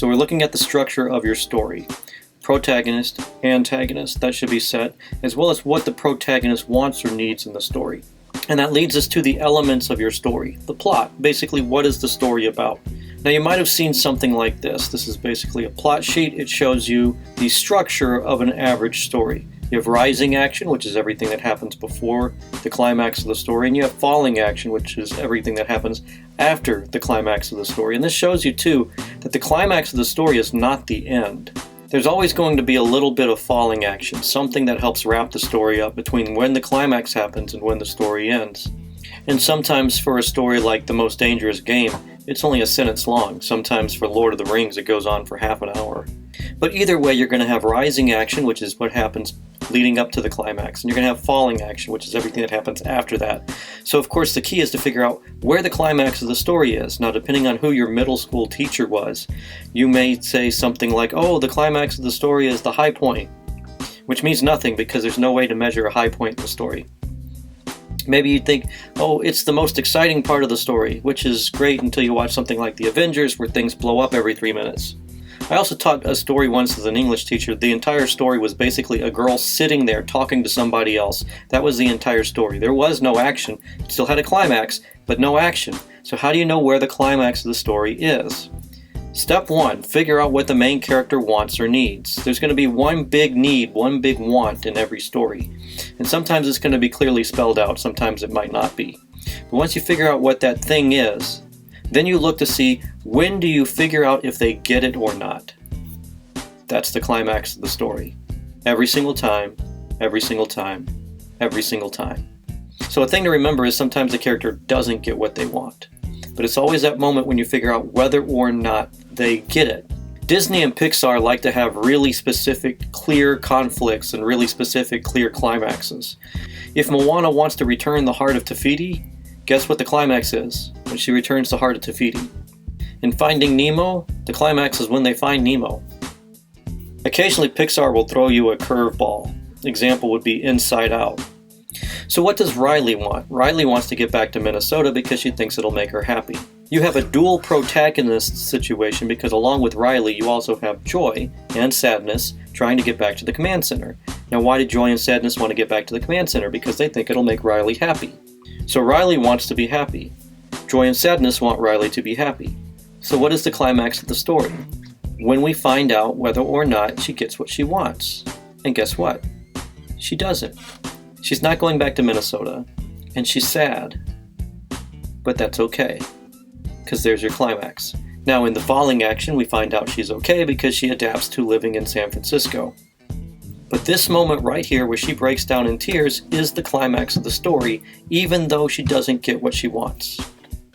So we're looking at the structure of your story. Protagonist, antagonist, that should be set, as well as what the protagonist wants or needs in the story. And that leads us to the elements of your story, the plot. Basically, what is the story about? Now, you might have seen something like this. This is basically a plot sheet. It shows you the structure of an average story. You have rising action, which is everything that happens before the climax of the story, and you have falling action, which is everything that happens after the climax of the story. And this shows you, too, that the climax of the story is not the end. There's always going to be a little bit of falling action, something that helps wrap the story up between when the climax happens and when the story ends. And sometimes for a story like The Most Dangerous Game, it's only a sentence long. Sometimes for Lord of the Rings, it goes on for half an hour. But either way, you're going to have rising action, which is what happens leading up to the climax, and you're going to have falling action, which is everything that happens after that. So of course the key is to figure out where the climax of the story is. Now, depending on who your middle school teacher was, you may say something like, oh, the climax of the story is the high point, which means nothing because there's no way to measure a high point in the story. Maybe you'd think, oh, it's the most exciting part of the story, which is great until you watch something like The Avengers, where things blow up every 3 minutes. I also taught a story once as an English teacher. The entire story was basically a girl sitting there talking to somebody else. That was the entire story. There was no action. It still had a climax, but no action. So how do you know where the climax of the story is? Step 1, figure out what the main character wants or needs. There's going to be one big need, one big want in every story. And sometimes it's going to be clearly spelled out, sometimes it might not be. But once you figure out what that thing is, then you look to see, when do you figure out if they get it or not? That's the climax of the story. Every single time, every single time, every single time. So a thing to remember is sometimes the character doesn't get what they want. But it's always that moment when you figure out whether or not they get it. Disney and Pixar like to have really specific, clear conflicts and really specific, clear climaxes. If Moana wants to return the heart of Te Fiti, guess what the climax is? When she returns the heart of Te Fiti. In Finding Nemo, the climax is when they find Nemo. Occasionally Pixar will throw you a curveball. Example would be Inside Out. So what does Riley want? Riley wants to get back to Minnesota because she thinks it'll make her happy. You have a dual protagonist situation because along with Riley you also have Joy and Sadness trying to get back to the command center. Now, why did Joy and Sadness want to get back to the command center? Because they think it'll make Riley happy. So Riley wants to be happy. Joy and Sadness want Riley to be happy. So what is the climax of the story? When we find out whether or not she gets what she wants. And guess what? She doesn't. She's not going back to Minnesota, and she's sad. But that's okay, because there's your climax. Now in the falling action, we find out she's okay because she adapts to living in San Francisco. But this moment right here where she breaks down in tears is the climax of the story, even though she doesn't get what she wants.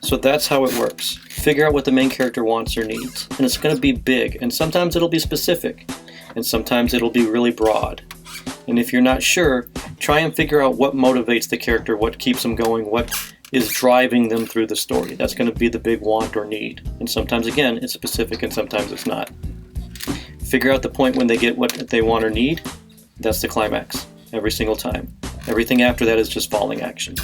So that's how it works. Figure out what the main character wants or needs. And it's going to be big, and sometimes it'll be specific, and sometimes it'll be really broad. And if you're not sure, try and figure out what motivates the character, what keeps them going, what is driving them through the story. That's going to be the big want or need. And sometimes, again, it's specific and sometimes it's not. Figure out the point when they get what they want or need. That's the climax every single time. Everything after that is just falling action.